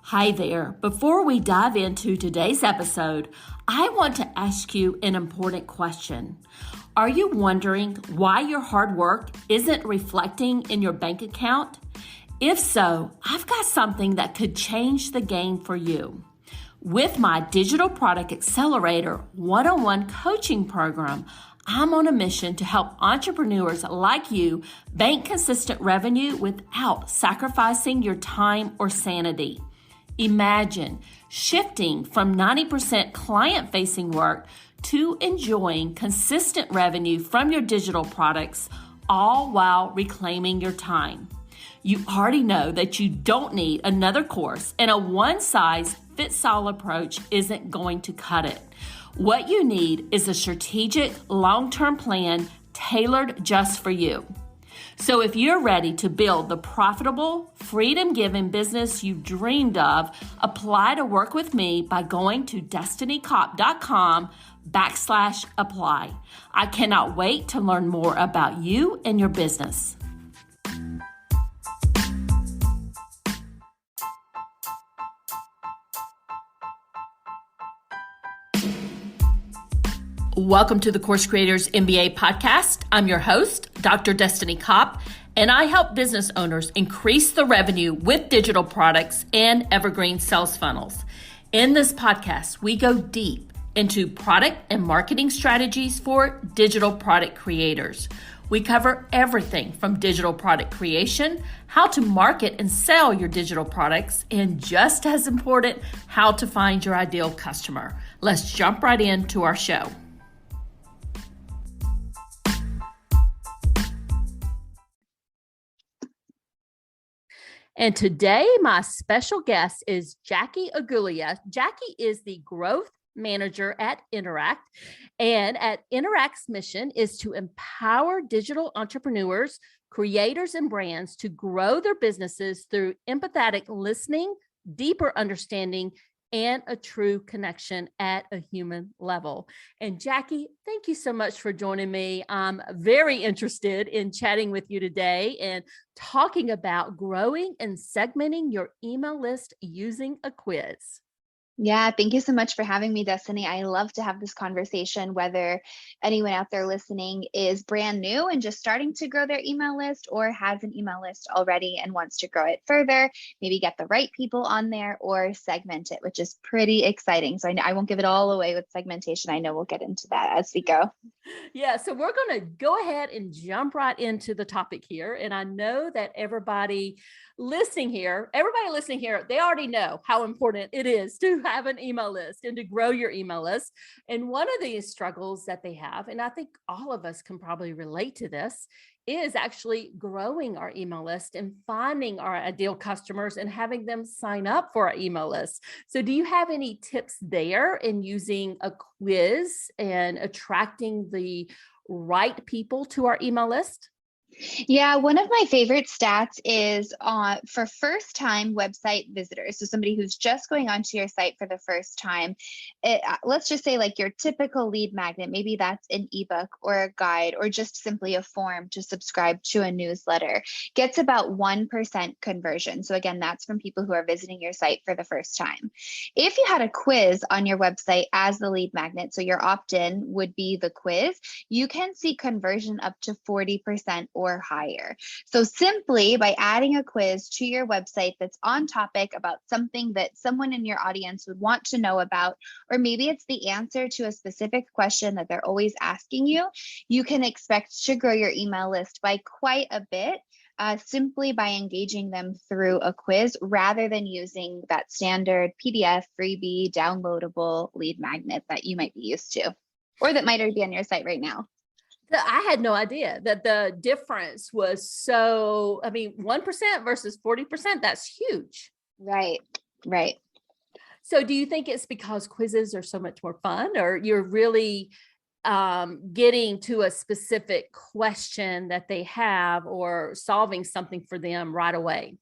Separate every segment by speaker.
Speaker 1: Hi there. Before we dive into today's episode, I want to ask you an important question. Are you wondering why your hard work isn't reflecting in your bank account? If so, I've got something that could change the game for you. With my Digital Product Accelerator one-on-one coaching program, I'm on a mission to help entrepreneurs like you bank consistent revenue without sacrificing your time or sanity. Imagine shifting from 90% client-facing work to enjoying consistent revenue from your digital products, all while reclaiming your time. You already know that you don't need another course, and a one-size-fits-all approach isn't going to cut it. What you need is a strategic, long-term plan tailored just for you. So if you're ready to build the profitable, freedom-giving business you've dreamed of, apply to work with me by going to destinycop.com/apply. I cannot wait to learn more about you and your business. Welcome to the Course Creators MBA podcast. I'm your host, Dr. Destiny Cop, and I help business owners increase the revenue with digital products and evergreen sales funnels. In this podcast, we go deep into product and marketing strategies for digital product creators. We cover everything from digital product creation, how to market and sell your digital products, and just as important, how to find your ideal customer. Let's jump right into our show. And today, my special guest is Jackie Agulia. Jackie is the growth manager at Interact. And at Interact's mission is to empower digital entrepreneurs, creators, and brands to grow their businesses through empathetic listening, deeper understanding, and a true connection at a human level. And Jackie, thank you so much for joining me. I'm very interested in chatting with you today and talking about growing and segmenting your email list using a quiz.
Speaker 2: Yeah, thank you so much for having me, Destiny. I love to have this conversation, whether anyone out there listening is brand new and just starting to grow their email list or has an email list already and wants to grow it further, maybe get the right people on there or segment it, which is pretty exciting. So I won't give it all away with segmentation. I know we'll get into that as we go.
Speaker 1: Yeah, so we're going to go ahead and jump right into the topic here. And I know that everybody listening here, they already know how important it is to have an email list and to grow your email list. And one of the struggles that they have, and I think all of us can probably relate to this, is actually growing our email list and finding our ideal customers and having them sign up for our email list. So do you have any tips there in using a quiz and attracting the right people to our email list?
Speaker 2: Yeah, one of my favorite stats is for first-time website visitors. So somebody who's just going onto your site for the first time. Let's just say like your typical lead magnet, maybe that's an ebook or a guide or just simply a form to subscribe to a newsletter, gets about 1% conversion. So again, that's from people who are visiting your site for the first time. If you had a quiz on your website as the lead magnet, so your opt-in would be the quiz, you can see conversion up to 40% or higher. So simply by adding a quiz to your website that's on topic about something that someone in your audience would want to know about, or maybe it's the answer to a specific question that they're always asking you, you can expect to grow your email list by quite a bit. Simply by engaging them through a quiz rather than using that standard PDF, freebie, downloadable lead magnet that you might be used to, or that might already be on your site right now.
Speaker 1: I had no idea that the difference was 1% versus 40%, that's huge.
Speaker 2: Right.
Speaker 1: So do you think it's because quizzes are so much more fun, or you're really getting to a specific question that they have or solving something for them right away?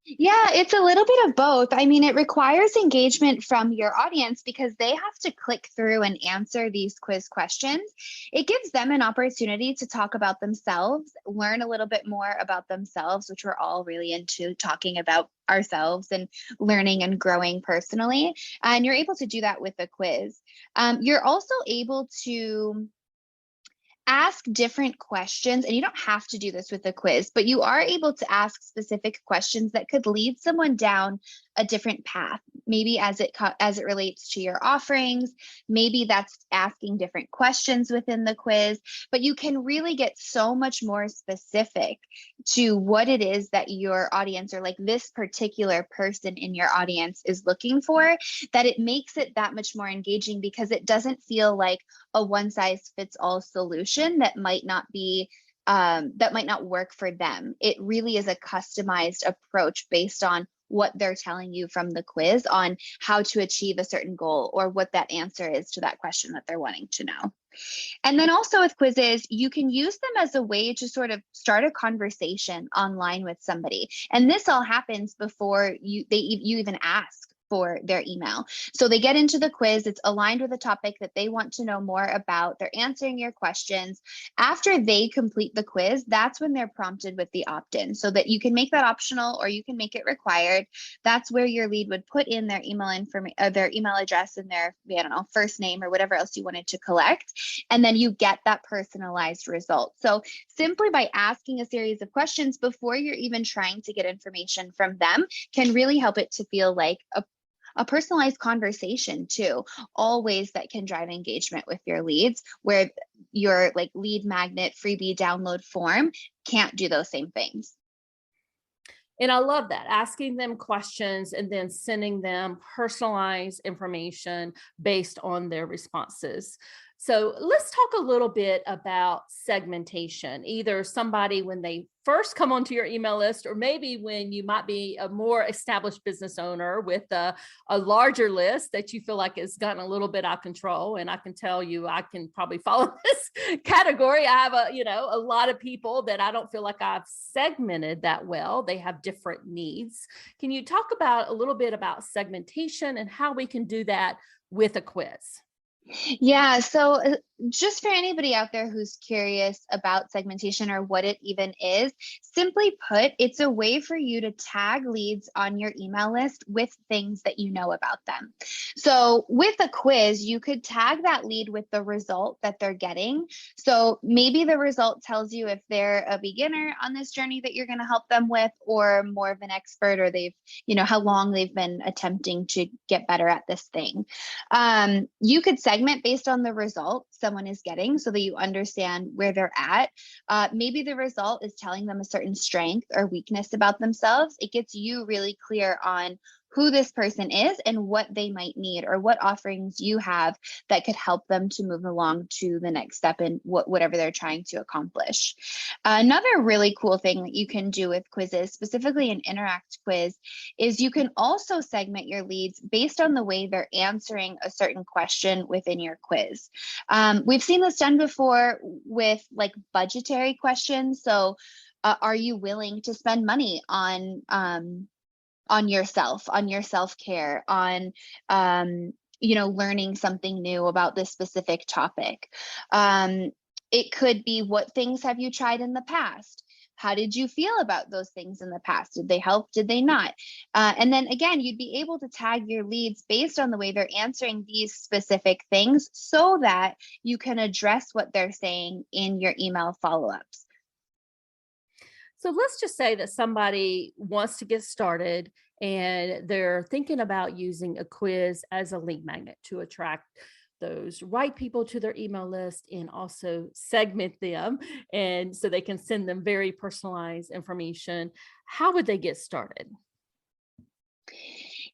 Speaker 2: Yeah, it's a little bit of both. I mean, it requires engagement from your audience because they have to click through and answer these quiz questions. It gives them an opportunity to talk about themselves, learn a little bit more about themselves, which we're all really into talking about ourselves and learning and growing personally. And you're able to do that with a quiz. You're also able to ask different questions, and you don't have to do this with a quiz, but you are able to ask specific questions that could lead someone down a different path, maybe as it relates to your offerings. Maybe that's asking different questions within the quiz, but you can really get so much more specific to what it is that your audience, or like this particular person in your audience, is looking for, that it makes it that much more engaging because it doesn't feel like a one size fits all solution that might not be that might not work for them. It really is a customized approach based on what they're telling you from the quiz on how to achieve a certain goal or what that answer is to that question that they're wanting to know. And then also with quizzes, you can use them as a way to sort of start a conversation online with somebody. And this all happens before you even ask for their email. So they get into the quiz, it's aligned with a topic that they want to know more about. They're answering your questions. After they complete the quiz, that's when they're prompted with the opt-in, so that you can make that optional or you can make it required. That's where your lead would put in their email information, their email address, and their, I don't know, first name or whatever else you wanted to collect, and then you get that personalized result. So simply by asking a series of questions before you're even trying to get information from them can really help it to feel like a personalized conversation too. All ways that can drive engagement with your leads, where your like lead magnet freebie download form can't do those same things.
Speaker 1: And I love that, asking them questions and then sending them personalized information based on their responses. So let's talk a little bit about segmentation. Either somebody when they first come onto your email list, or maybe when you might be a more established business owner with a larger list that you feel like has gotten a little bit out of control. And I can tell you, I can probably follow this category. I have a lot of people that I don't feel like I've segmented that well. They have different needs. Can you talk about a little bit about segmentation and how we can do that with a quiz?
Speaker 2: Yeah, so just for anybody out there who's curious about segmentation or what it even is, simply put, it's a way for you to tag leads on your email list with things that you know about them. So with a quiz, you could tag that lead with the result that they're getting. So maybe the result tells you if they're a beginner on this journey that you're going to help them with, or more of an expert, or they've, how long they've been attempting to get better at this thing. You could segment based on the result someone is getting so that you understand where they're at. Maybe the result is telling them a certain strength or weakness about themselves. It gets you really clear on who this person is and what they might need, or what offerings you have that could help them to move along to the next step in whatever they're trying to accomplish. Another really cool thing that you can do with quizzes, specifically an interact quiz, is you can also segment your leads based on the way they're answering a certain question within your quiz. We've seen this done before with like budgetary questions. So are you willing to spend money on yourself, on your self-care, on learning something new about this specific topic? It could be, what things have you tried in the past? How did you feel about those things in the past? Did they help? Did they not? And then again, you'd be able to tag your leads based on the way they're answering these specific things so that you can address what they're saying in your email follow-ups.
Speaker 1: So let's just say that somebody wants to get started and they're thinking about using a quiz as a lead magnet to attract those right people to their email list and also segment them, and so they can send them very personalized information. How would they get started?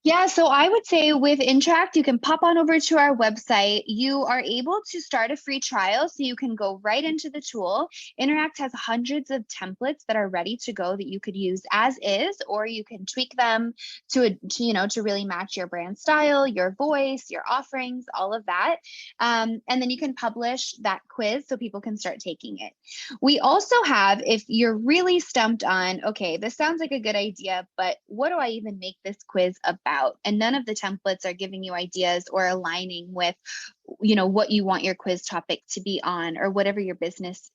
Speaker 2: Yeah, so I would say with Interact, you can pop on over to our website. You are able to start a free trial, so you can go right into the tool. Interact has hundreds of templates that are ready to go that you could use as is, or you can tweak them to really match your brand style, your voice, your offerings, all of that. And then you can publish that quiz so people can start taking it. We also have, if you're really stumped on, okay, this sounds like a good idea, but what do I even make this quiz about? And none of the templates are giving you ideas or aligning with, what you want your quiz topic to be on, or whatever your business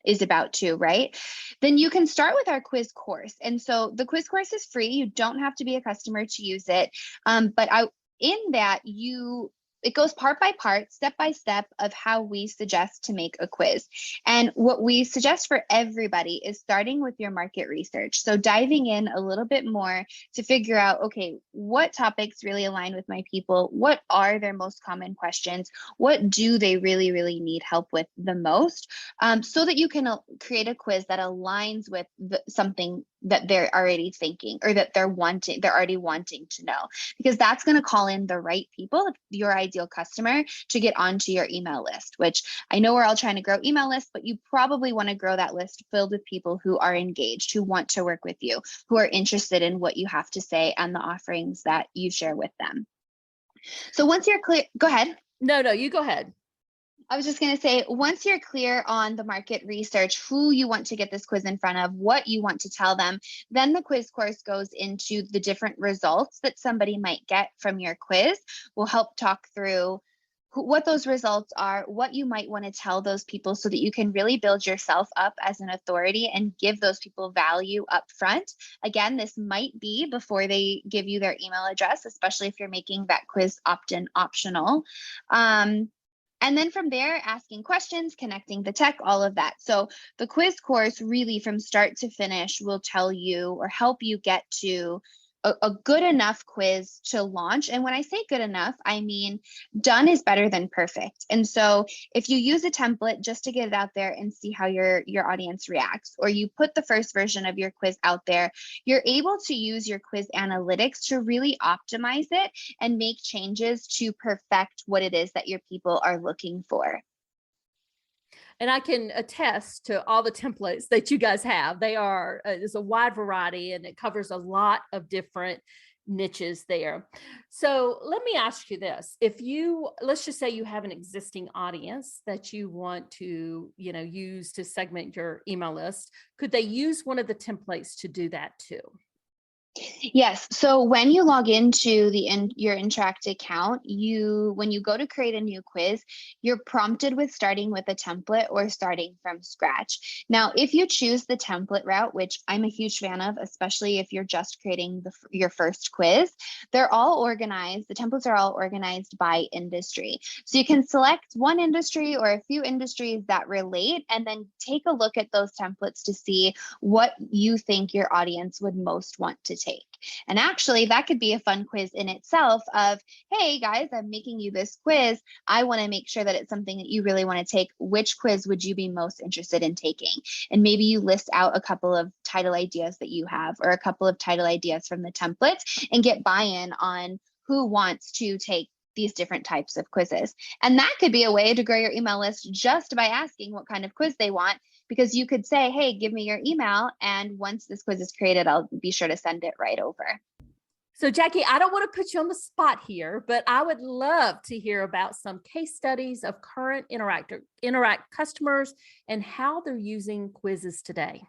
Speaker 2: is about to, right? Then you can start with our quiz course. And so the quiz course is free. You don't have to be a customer to use it. In that, it goes part by part, step by step of how we suggest to make a quiz. And what we suggest for everybody is starting with your market research. So diving in a little bit more to figure out, okay, what topics really align with my people? What are their most common questions? What do they really, really need help with the most? So that you can create a quiz that aligns with something that they're already thinking, or that they're already wanting to know, because that's going to call in the right people, your ideal customer, to get onto your email list, which I know we're all trying to grow email lists, but you probably want to grow that list filled with people who are engaged, who want to work with you, who are interested in what you have to say and the offerings that you share with them. So once you're clear, go ahead.
Speaker 1: No, you go ahead.
Speaker 2: I was just going to say, once you're clear on the market research, who you want to get this quiz in front of, what you want to tell them, then the quiz course goes into the different results that somebody might get from your quiz. We'll help talk through what those results are, what you might want to tell those people, so that you can really build yourself up as an authority and give those people value up front. Again, this might be before they give you their email address, especially if you're making that quiz opt-in optional. And then from there, asking questions, connecting the tech, all of that. So the quiz course really from start to finish will tell you or help you get to a good enough quiz to launch. And when I say good enough, I mean done is better than perfect. And so if you use a template just to get it out there and see how your audience reacts, or you put the first version of your quiz out there, you're able to use your quiz analytics to really optimize it and make changes to perfect what it is that your people are looking for.
Speaker 1: And I can attest to all the templates that you guys have. There's a wide variety, and it covers a lot of different niches there. So let me ask you this. Let's just say you have an existing audience that you want to, use to segment your email list. Could they use one of the templates to do that too?
Speaker 2: Yes. So when you log into your Interact account, when you go to create a new quiz, you're prompted with starting with a template or starting from scratch. Now, if you choose the template route, which I'm a huge fan of, especially if you're just creating your first quiz, they're all organized. The templates are all organized by industry. So you can select one industry or a few industries that relate, and then take a look at those templates to see what you think your audience would most want to take. And actually, that could be a fun quiz in itself of, hey guys, I'm making you this quiz. I want to make sure that it's something that you really want to take. Which quiz would you be most interested in taking? And maybe you list out a couple of title ideas that you have, or a couple of title ideas from the templates, and get buy-in on who wants to take these different types of quizzes. And that could be a way to grow your email list just by asking what kind of quiz they want, because you could say, hey, give me your email, and once this quiz is created, I'll be sure to send it right over.
Speaker 1: So Jackie, I don't want to put you on the spot here, but I would love to hear about some case studies of current Interact customers and how they're using quizzes today.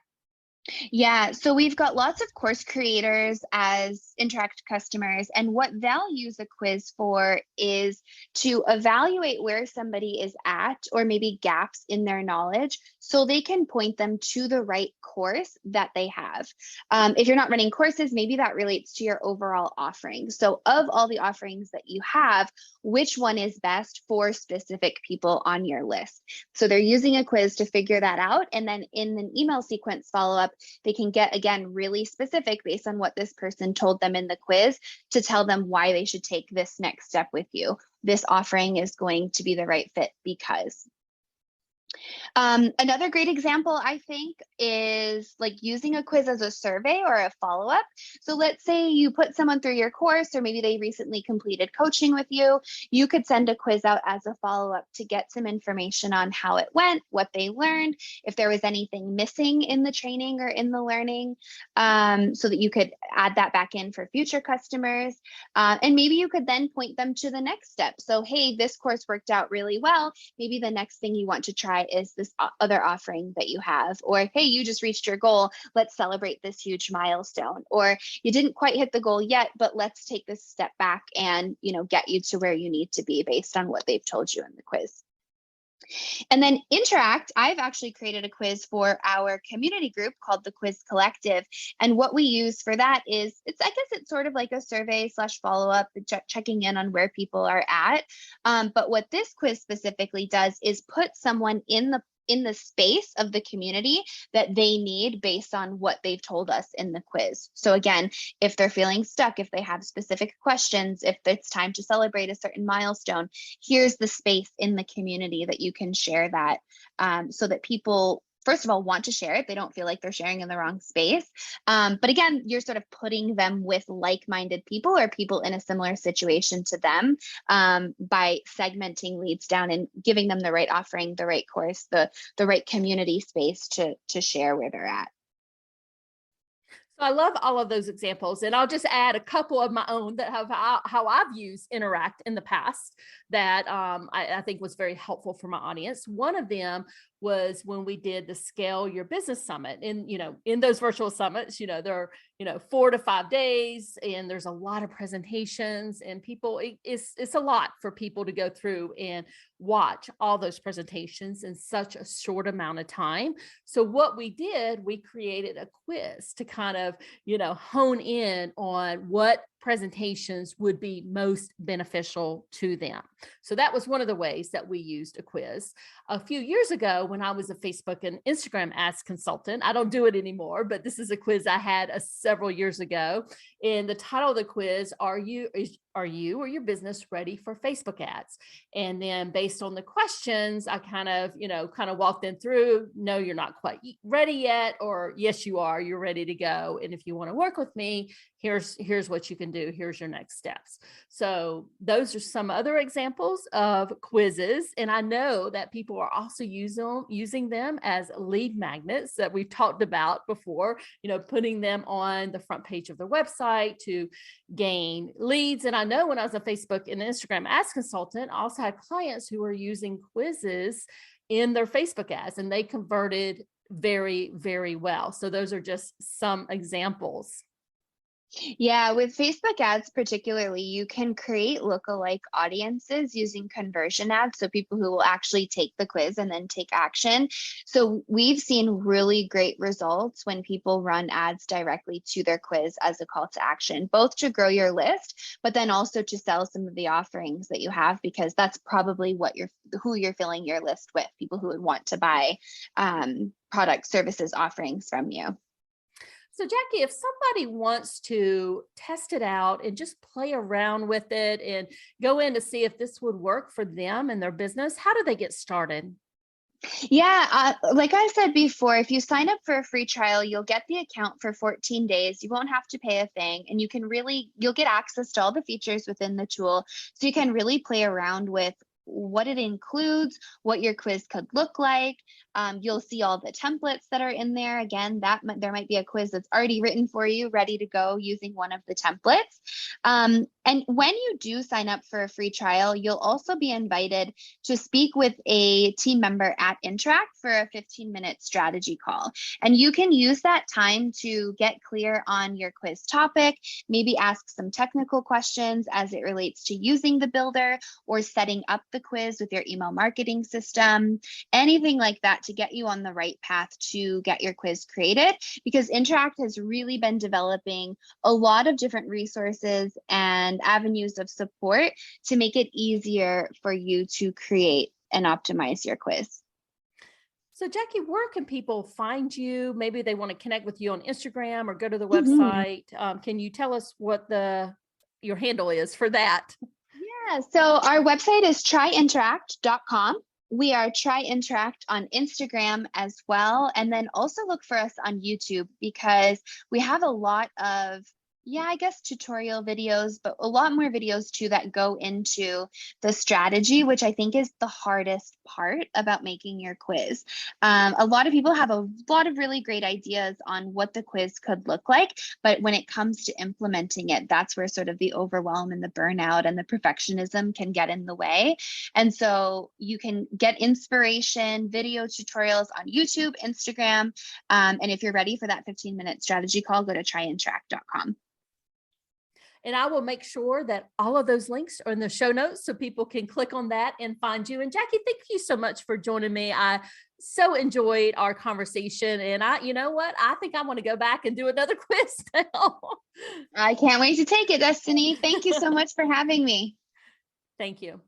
Speaker 2: Yeah, so we've got lots of course creators as Interact customers, and what they'll use a quiz for is to evaluate where somebody is at, or maybe gaps in their knowledge, so they can point them to the right course that they have. If you're not running courses, maybe that relates to your overall offering. So of all the offerings that you have, which one is best for specific people on your list? So they're using a quiz to figure that out, and then in an email sequence follow-up, they can get, again, really specific based on what this person told them in the quiz, to tell them why they should take this next step with you. This offering is going to be the right fit because. Another great example, I think, is like using a quiz as a survey or a follow up. So let's say you put someone through your course, or maybe they recently completed coaching with you. You could send a quiz out as a follow up to get some information on how it went, what they learned, if there was anything missing in the training or in the learning, so that you could add that back in for future customers. And maybe you could then point them to the next step. So, hey, this course worked out really well. Maybe the next thing you want to try is this other offering that you have. Or, hey, you just reached your goal. Let's celebrate this huge milestone. Or you didn't quite hit the goal yet, but let's take this step back and, get you to where you need to be based on what they've told you in the quiz. And then Interact, I've actually created a quiz for our community group called the Quiz Collective. And what we use for that is, I guess it's sort of like a survey / follow-up, checking in on where people are at. But what this quiz specifically does is put someone in the space of the community that they need based on what they've told us in the quiz. So again, if they're feeling stuck, if they have specific questions, if it's time to celebrate a certain milestone, here's the space in the community that you can share that, so that people, first of all, want to share it. They don't feel like they're sharing in the wrong space. But again, you're sort of putting them with like-minded people or people in a similar situation to them, by segmenting leads down and giving them the right offering, the right course, the right community space to share where they're at.
Speaker 1: So I love all of those examples, and I'll just add a couple of my own that have how I've used Interact in the past that I think was very helpful for my audience. One of them was when we did the Scale Your Business Summit. And, in those virtual summits, there are, 4 to 5 days, and there's a lot of presentations, and it's a lot for people to go through and watch all those presentations in such a short amount of time. So what we did, we created a quiz to kind of, hone in on what presentations would be most beneficial to them. So that was one of the ways that we used a quiz. A few years ago, when I was a Facebook and Instagram ads consultant, I don't do it anymore, but this is a quiz I had several years ago. And the title of the quiz, are you or your business ready for Facebook ads? And then based on the questions, I kind of walked them through, no, you're not quite ready yet, or yes, you are, you're ready to go. And if you want to work with me, here's what you can do. Here's your next steps. So those are some other examples of quizzes. And I know that people are also using them as lead magnets that we've talked about before, putting them on the front page of their website to gain leads. And I know when I was a Facebook and Instagram ads consultant, I also had clients who were using quizzes in their Facebook ads, and they converted very, very well. So those are just some examples.
Speaker 2: Yeah, with Facebook ads particularly, you can create lookalike audiences using conversion ads. So people who will actually take the quiz and then take action. So we've seen really great results when people run ads directly to their quiz as a call to action, both to grow your list, but then also to sell some of the offerings that you have, because that's probably who you're filling your list with, people who would want to buy product, services, offerings from you.
Speaker 1: So Jackie, if somebody wants to test it out and just play around with it and go in to see if this would work for them and their business, how do they get started?
Speaker 2: Yeah, like I said before, if you sign up for a free trial, you'll get the account for 14 days. You won't have to pay a thing, and you'll get access to all the features within the tool. So you can really play around with what it includes, what your quiz could look like. You'll see all the templates that are in there. Again, there might be a quiz that's already written for you, ready to go using one of the templates. And when you do sign up for a free trial, you'll also be invited to speak with a team member at Interact for a 15-minute strategy call. And you can use that time to get clear on your quiz topic, maybe ask some technical questions as it relates to using the builder or setting up the quiz with your email marketing system, anything like that to get you on the right path to get your quiz created, because Interact has really been developing a lot of different resources and avenues of support to make it easier for you to create and optimize your quiz.
Speaker 1: So Jackie, where can people find you? Maybe they want to connect with you on Instagram or go to the website. Can you tell us what your handle is for that?
Speaker 2: Yeah, so our website is tryinteract.com. We are Try Interact on Instagram as well. And then also look for us on YouTube because we have a lot of, yeah, I guess tutorial videos, but a lot more videos too that go into the strategy, which I think is the hardest part about making your quiz. A lot of people have a lot of really great ideas on what the quiz could look like, but when it comes to implementing it, that's where sort of the overwhelm and the burnout and the perfectionism can get in the way. And so you can get inspiration, video tutorials on YouTube, Instagram. And if you're ready for that 15-minute strategy call, go to tryinteract.com.
Speaker 1: And I will make sure that all of those links are in the show notes so people can click on that and find you. And Jackie, thank you so much for joining me. I so enjoyed our conversation. And you know what? I think I want to go back and do another quiz now.
Speaker 2: I can't wait to take it, Destiny. Thank you so much for having me.
Speaker 1: Thank you.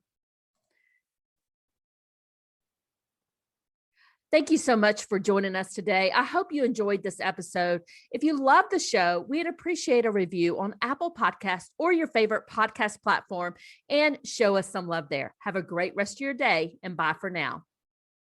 Speaker 1: Thank you so much for joining us today. I hope you enjoyed this episode. If you love the show, we'd appreciate a review on Apple Podcasts or your favorite podcast platform and show us some love there. Have a great rest of your day and bye for now.